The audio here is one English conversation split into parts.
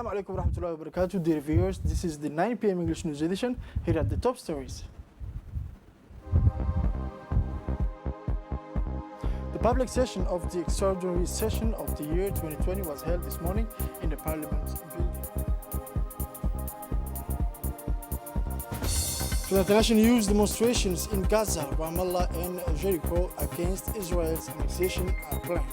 Assalamu alaikum warahmatullahi wabarakatuh, dear viewers. This is the 9 p.m. English News Edition. Here are the top stories. The public session of the extraordinary session of the year 2020 was held this morning in the Parliament building. For the international news, demonstrations in Gaza, Ramallah and Jericho against Israel's annexation are planned.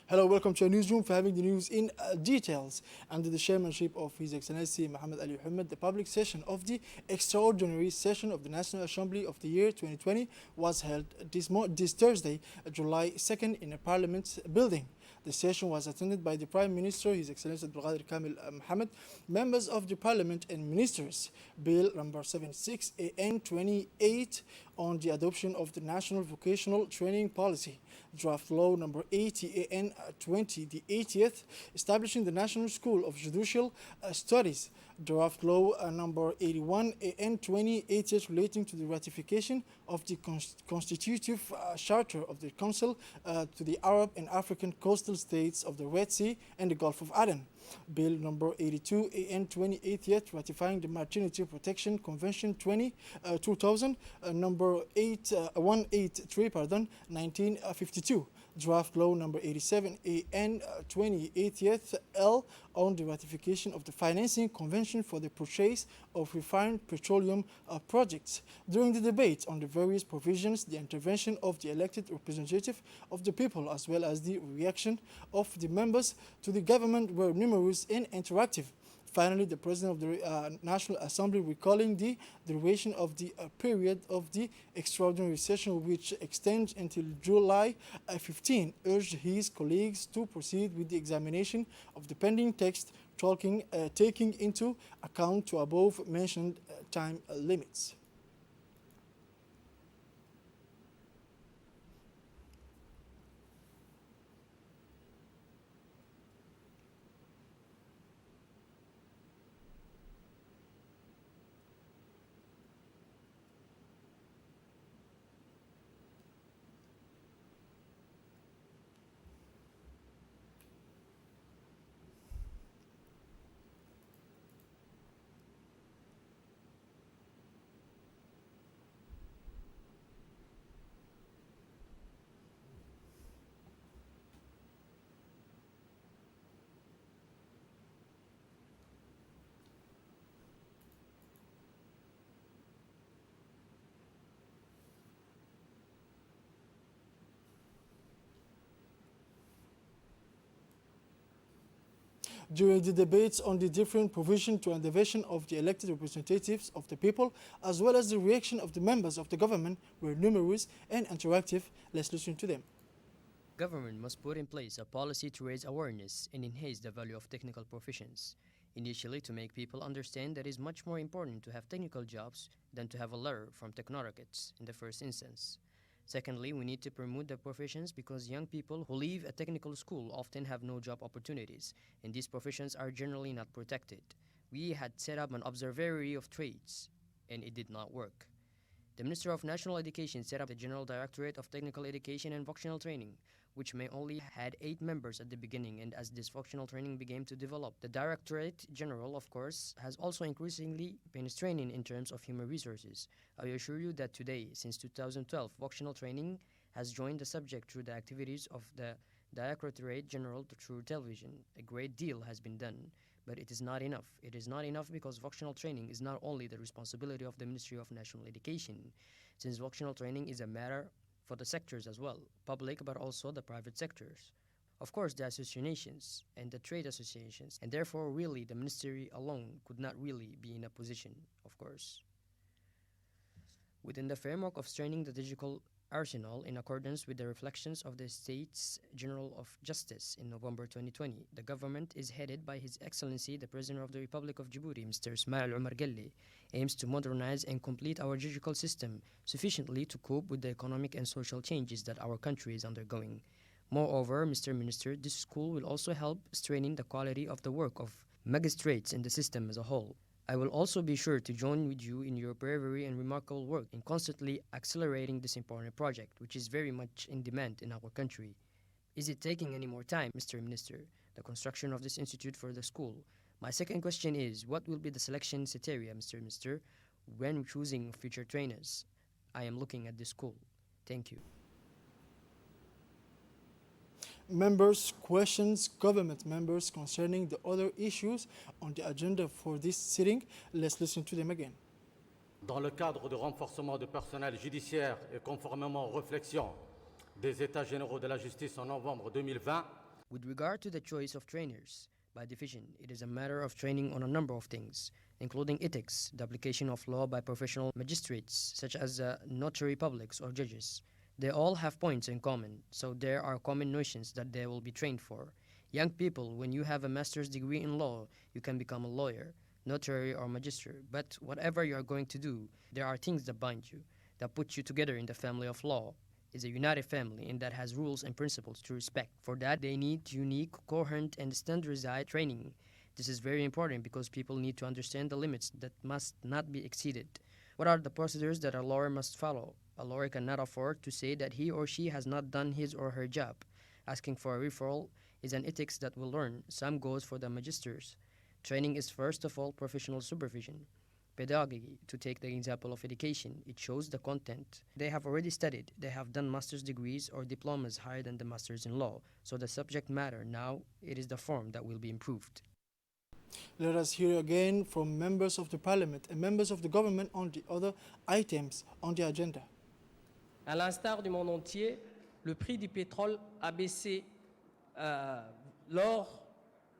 Hello, welcome to our newsroom for having the news in details. Under the chairmanship of His Excellency Mohammed Ali Mohammed, the public session of the extraordinary session of the National Assembly of the year 2020 was held this Thursday, July 2nd, in a Parliament building. The session was attended by the Prime Minister, His Excellency Abdul Qadir Kamil Mohammed, members of the Parliament and ministers. Bill number 76 AN 28 on the adoption of the National Vocational Training Policy. Draft Law number 80 AN 20, the 80th, establishing the National School of Judicial Studies. Draft Law number 81 AN 28 relating to the ratification of the constitutive charter of the Council to the Arab and African coastal states of the Red Sea and the Gulf of Aden. Bill number 82 AN 28 ratifying the Maternity Protection Convention 2000 number 183 1952. Draft Law number 87 AN 28 L on the ratification of the Financing Convention for the purchase of refined petroleum projects. During the debate on the various provisions, the intervention of the elected representative of the people as well as the reaction of the members to the government were numerous and interactive. Finally, the President of the National Assembly, recalling the duration of the period of the extraordinary session, which extends until July 15, urged his colleagues to proceed with the examination of the pending text, taking into account to above-mentioned time limits. During the debates on the different provision to intervention of the elected representatives of the people, as well as the reaction of the members of the government, were numerous and interactive. Let's listen to them. Government must put in place a policy to raise awareness and enhance the value of technical professions. Initially, to make people understand that it is much more important to have technical jobs than to have a letter from technocrats in the first instance. Secondly, we need to promote the professions because young people who leave a technical school often have no job opportunities, and these professions are generally not protected. We had set up an observatory of trades, and it did not work. The Minister of National Education set up the General Directorate of Technical Education and Vocational Training, which may only had 8 members at the beginning, and as this vocational training began to develop, the Directorate General, of course, has also increasingly been straining in terms of human resources. I assure you that today, since 2012, vocational training has joined the subject through the activities of the Directorate General through television. A great deal has been done, but it is not enough. It is not enough because vocational training is not only the responsibility of the Ministry of National Education, since vocational training is a matter for the sectors as well, public but also the private sectors. Of course, the associations and the trade associations, and therefore really the ministry alone could not really be in a position, of course. Within the framework of strengthening the digital arsenal in accordance with the reflections of the States General of Justice in November 2020, the government is headed by His Excellency the President of the Republic of Djibouti, Mr. Ismail Omar Guelleh, aims to modernize and complete our digital system sufficiently to cope with the economic and social changes that our country is undergoing. Moreover, Mr. Minister, this school will also help strengthen the quality of the work of magistrates in the system as a whole. I will also be sure to join with you in your bravery and remarkable work in constantly accelerating this important project, which is very much in demand in our country. Is it taking any more time, Mr. Minister, the construction of this institute for the school? My second question is, what will be the selection criteria, Mr. Minister, when choosing future trainers? I am looking at this school. Thank you. Members questions government members concerning the other issues on the agenda for this sitting. Let's listen to them again. Dans le cadre de renforcement du personnel judiciaire et conformément aux réflexions des États généraux de la justice en novembre 2020, With regard to the choice of trainers, by division, it is a matter of training on a number of things, including ethics, the application of law by professional magistrates, such as notary publics or judges. They all have points in common, so there are common notions that they will be trained for. Young people, when you have a master's degree in law, you can become a lawyer, notary, or magistrate. But whatever you are going to do, there are things that bind you, that put you together in the family of law. It's a united family and that has rules and principles to respect. For that, they need unique, coherent, and standardized training. This is very important because people need to understand the limits that must not be exceeded. What are the procedures that a lawyer must follow? A lawyer cannot afford to say that he or she has not done his or her job. Asking for a referral is an ethics that we'll learn. Some goes for the magisters. Training is first of all professional supervision. Pedagogy, to take the example of education, it shows the content. They have already studied, they have done master's degrees or diplomas higher than the masters in law. So the subject matter now, it is the form that will be improved. Let us hear again from members of the parliament and members of the government on the other items on the agenda. À l'instar du monde entier, le prix du pétrole a baissé lors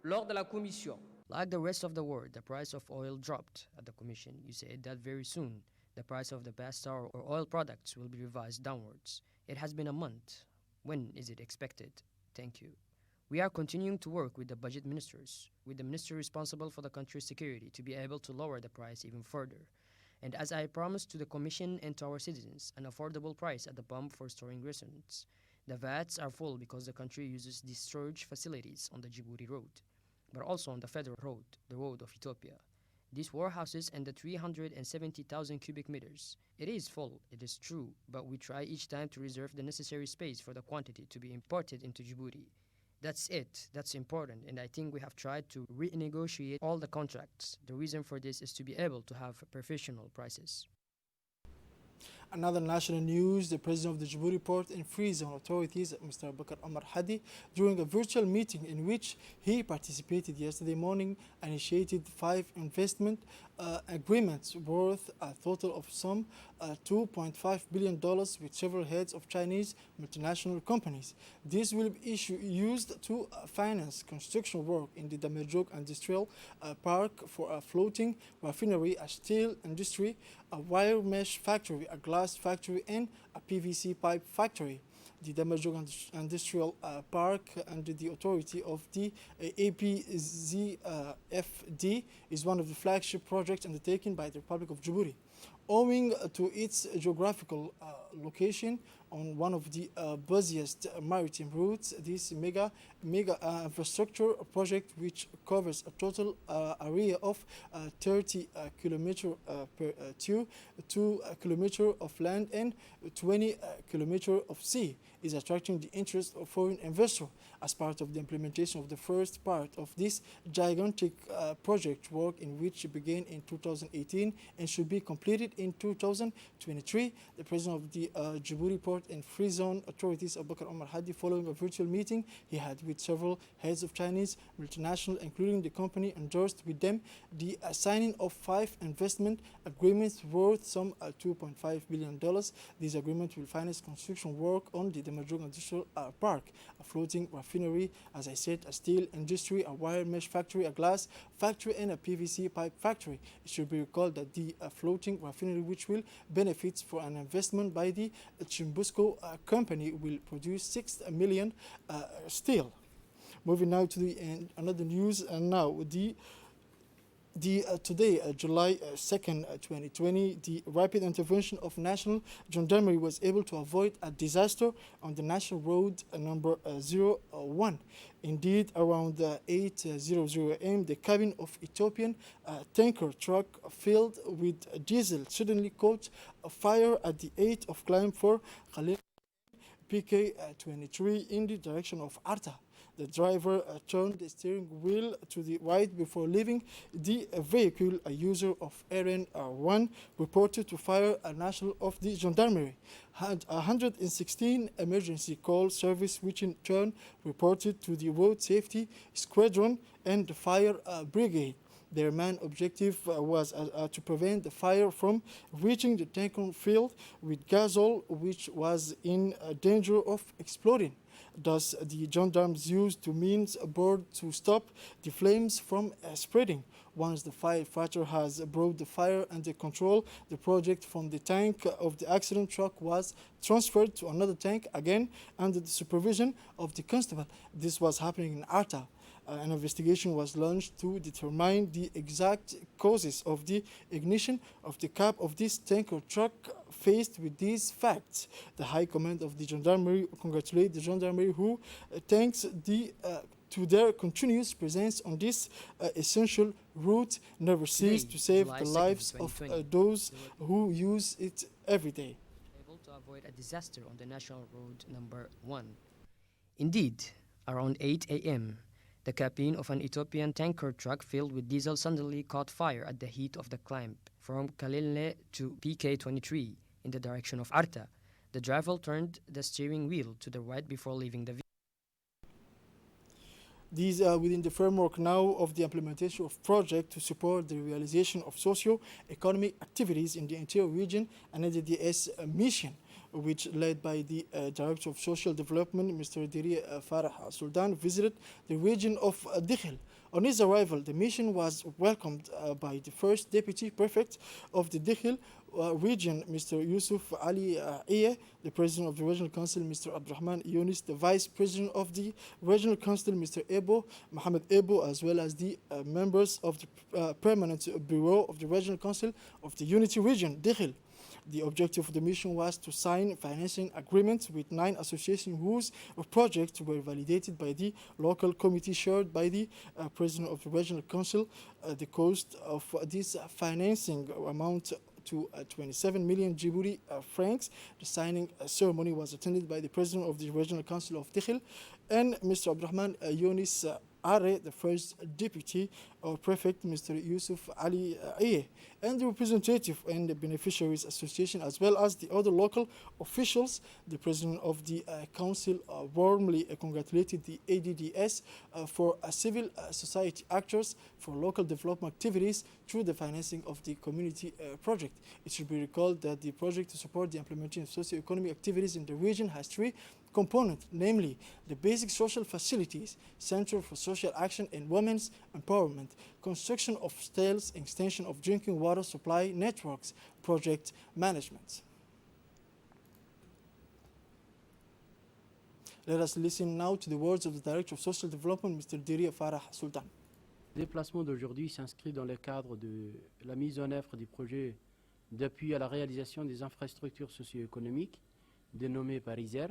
de la commission. Like the rest of the world, the price of oil dropped at the Commission. You said that very soon, the price of the pasta or oil products will be revised downwards. It has been a month. When is it expected? Thank you. We are continuing to work with the budget ministers, with the minister responsible for the country's security, to be able to lower the price even further. And as I promised to the Commission and to our citizens, an affordable price at the pump for storing rations. The vats are full because the country uses these storage facilities on the Djibouti road, but also on the federal road, the road of Ethiopia. These warehouses and the 370,000 cubic meters. It is full, it is true, but we try each time to reserve the necessary space for the quantity to be imported into Djibouti. That's it, that's important, and I think we have tried to renegotiate all the contracts. The reason for this is to be able to have professional prices. Another national news, the president of the Djibouti Port and Free Zone authorities, Mr. Bakar Omar Hadi, during a virtual meeting in which he participated yesterday morning, initiated 5 investment agreements worth a total of some $2.5 billion with several heads of Chinese multinational companies. This will be used to finance construction work in the Damerjog Industrial Park for a floating refinery, a steel industry, a wire mesh factory, a glass factory, and a PVC pipe factory. The Damerjog Industrial Park, under the authority of the APZFD, is one of the flagship projects undertaken by the Republic of Djibouti. Owing to its geographical location on one of the busiest maritime routes, this mega infrastructure project, which covers a total area of 30 kilometers per 2 kilometers of land and 20 kilometers of sea, is attracting the interest of foreign investors. As part of the implementation of the first part of this gigantic project work, in which began in 2018 and should be completed in 2023, the president of the Djibouti Port and Free Zone authorities, Bakar Omar Hadi, following a virtual meeting he had with several heads of Chinese multinational, including the company, endorsed with them the signing of 5 investment agreements worth some $2.5 billion. These agreements will finance construction work on the Damerjog Industrial Park, a floating refinery, as I said, a steel industry, a wire mesh factory, a glass factory, and a PVC pipe factory. It should be recalled that the floating refinery, which will benefit for an investment by the Chimbusco company, will produce 6 million steel. Moving now to the another news, and now today, July 2nd, 2020, the rapid intervention of National Gendarmerie was able to avoid a disaster on the national road number 01. Indeed, around 8:00 a.m., the cabin of Ethiopian tanker truck filled with diesel suddenly caught fire at the 8th of climb for Khalil PK-23 in the direction of Arta. The driver turned the steering wheel to the right before leaving the vehicle. A user of RN1 reported to fire a national of the gendarmerie. Had 116 emergency call service, which in turn reported to the road safety squadron and the fire brigade. Their main objective was to prevent the fire from reaching the tanker field with gasol, which was in danger of exploding. Thus, the gendarmes used two means aboard to stop the flames from spreading. Once the firefighter has brought the fire under control, the project from the tank of the accident truck was transferred to another tank, again under the supervision of the constable. This was happening in Arta. An investigation was launched to determine the exact causes of the ignition of the cab of this tanker truck. Faced with these facts, the High Command of the Gendarmerie congratulates the Gendarmerie, who thanks to their continuous presence on this essential route, never cease to save July the 2nd, lives of 2020, those who use it every day. able to avoid a disaster on the National Road number 1. Indeed, around 8 a.m., the cabin of an Ethiopian tanker truck filled with diesel suddenly caught fire at the heat of the climb from Kalilne to PK-23 in the direction of Arta. The driver turned the steering wheel to the right before leaving the vehicle. These are within the framework now of the implementation of projects to support the realization of socio-economic activities in the interior region and NDS Mission, which led by the Director of Social Development, Mr. Diri Farah Sultan, visited the region of Dikhil. On his arrival, the mission was welcomed by the first Deputy Prefect of the Dikhil region, Mr. Yusuf Ali Iye, the President of the Regional Council, Mr. Abdurrahman Yunis, the Vice President of the Regional Council, Mr. Mohammed Ebo, as well as the members of the Permanent Bureau of the Regional Council of the Unity Region, Dikhil. The objective of the mission was to sign financing agreements with 9 associations whose projects were validated by the local committee chaired by the President of the Regional Council. The cost of this financing amount to 27 million Djibouti francs. The signing ceremony was attended by the President of the Regional Council of Dikhil and Mr. Abdurrahman Yunis Are, the first Deputy or Prefect, Mr. Yusuf Ali Iye, and the representative and the beneficiaries association, as well as the other local officials. The President of the Council warmly congratulated the ADDS for civil society actors for local development activities through the financing of the community project. It should be recalled that the project to support the implementation of socio-economic activities in the region has 3 components, namely the basic social facilities, Center for Social Action and Women's Empowerment, construction of stalls, extension of drinking water supply networks, project management. Let us listen now to the words of the Director of Social Development, Mr. Diri Farah Sultan. Le déplacement d'aujourd'hui s'inscrit dans le cadre de la mise en œuvre du projet d'appui à la réalisation des infrastructures socio-économiques dénommé par ISER.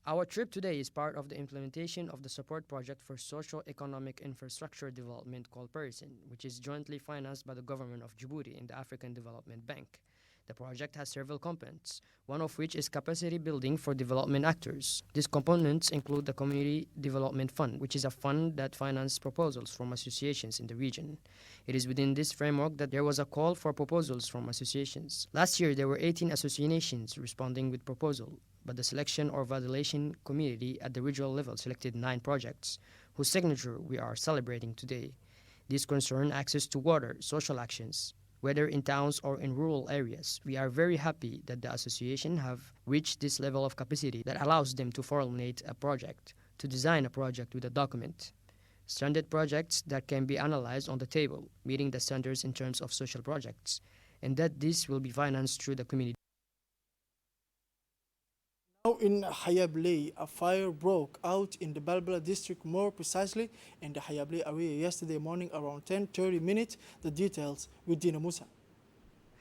Our trip today is part of the implementation of the support project for socio-economic infrastructure development called PERSIN, which is jointly financed by the government of Djibouti and the African Development Bank. The project has several components, one of which is capacity building for development actors. These components include the Community Development Fund, which is a fund that finances proposals from associations in the region. It is within this framework that there was a call for proposals from associations. Last year, there were 18 associations responding with proposal, but the selection or validation committee at the regional level selected 9 projects, whose signature we are celebrating today. These concern access to water, social actions, whether in towns or in rural areas. We are very happy that the association have reached this level of capacity that allows them to formulate a project, to design a project with a document. Standard projects that can be analyzed on the table, meeting the standards in terms of social projects, and that this will be financed through the community. Now in Hayabley, a fire broke out in the Balbala district, more precisely in the Hayabley area yesterday morning around 10:30 minutes. The details with Dina Musa.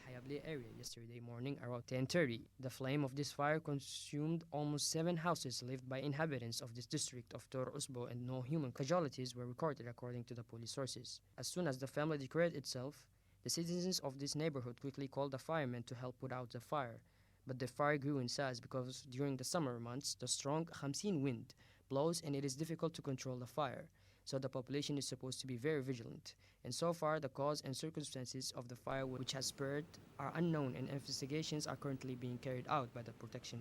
Hayabley area yesterday morning around 10:30. The flame of this fire consumed almost 7 houses lived by inhabitants of this district of Tor Usbo, and no human casualties were recorded according to the police sources. As soon as the family declared itself, the citizens of this neighborhood quickly called the firemen to help put out the fire, But the fire grew in size because during the summer months, the strong Khamsin wind blows and it is difficult to control the fire. So the population is supposed to be very vigilant. And so far, the cause and circumstances of the fire which has spread are unknown and investigations are currently being carried out by the protection.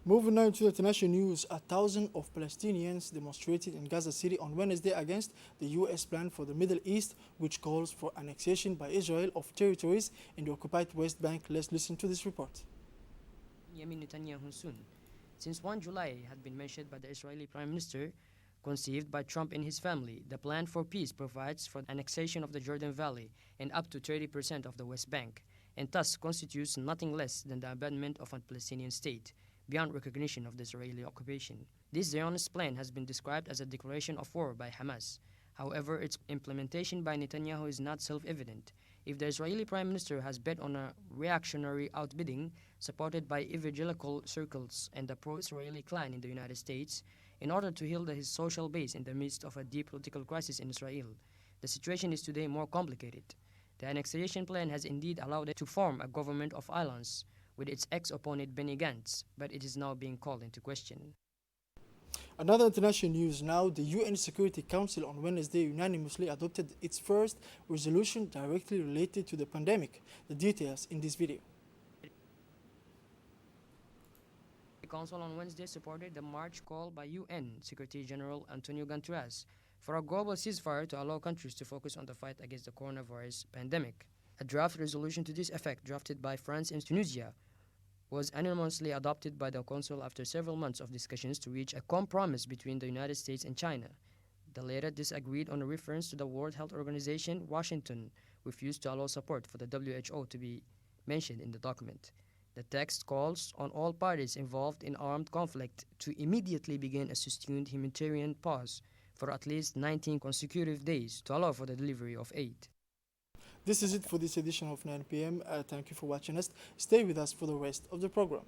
Moving now to international news, 1,000 of Palestinians demonstrated in Gaza City on Wednesday against the U.S. plan for the Middle East, which calls for annexation by Israel of territories in the occupied West Bank. Let's listen to this report. Benjamin Netanyahu soon. Since 1 July had been mentioned by the Israeli Prime Minister, conceived by Trump and his family, the plan for peace provides for annexation of the Jordan Valley and up to 30% of the West Bank, and thus constitutes nothing less than the abandonment of a Palestinian state, beyond recognition of the Israeli occupation. This Zionist plan has been described as a declaration of war by Hamas. However, its implementation by Netanyahu is not self-evident. If the Israeli Prime Minister has bet on a reactionary outbidding supported by evangelical circles and the pro-Israeli clan in the United States, in order to heal his social base in the midst of a deep political crisis in Israel, the situation is today more complicated. The annexation plan has indeed allowed it to form a government of islands with its ex-opponent Benny Gantz, but it is now being called into question. Another international news now, the UN Security Council on Wednesday unanimously adopted its first resolution directly related to the pandemic. The details in this video. The Council on Wednesday supported the March call by UN Secretary General Antonio Guterres for a global ceasefire to allow countries to focus on the fight against the coronavirus pandemic. A draft resolution to this effect, drafted by France and Tunisia, was unanimously adopted by the Council after several months of discussions to reach a compromise between the United States and China. The latter disagreed on a reference to the World Health Organization. Washington refused to allow support for the WHO to be mentioned in the document. The text calls on all parties involved in armed conflict to immediately begin a sustained humanitarian pause for at least 19 consecutive days to allow for the delivery of aid. This is it for this edition of 9 p.m. Thank you for watching us. Stay with us for the rest of the program.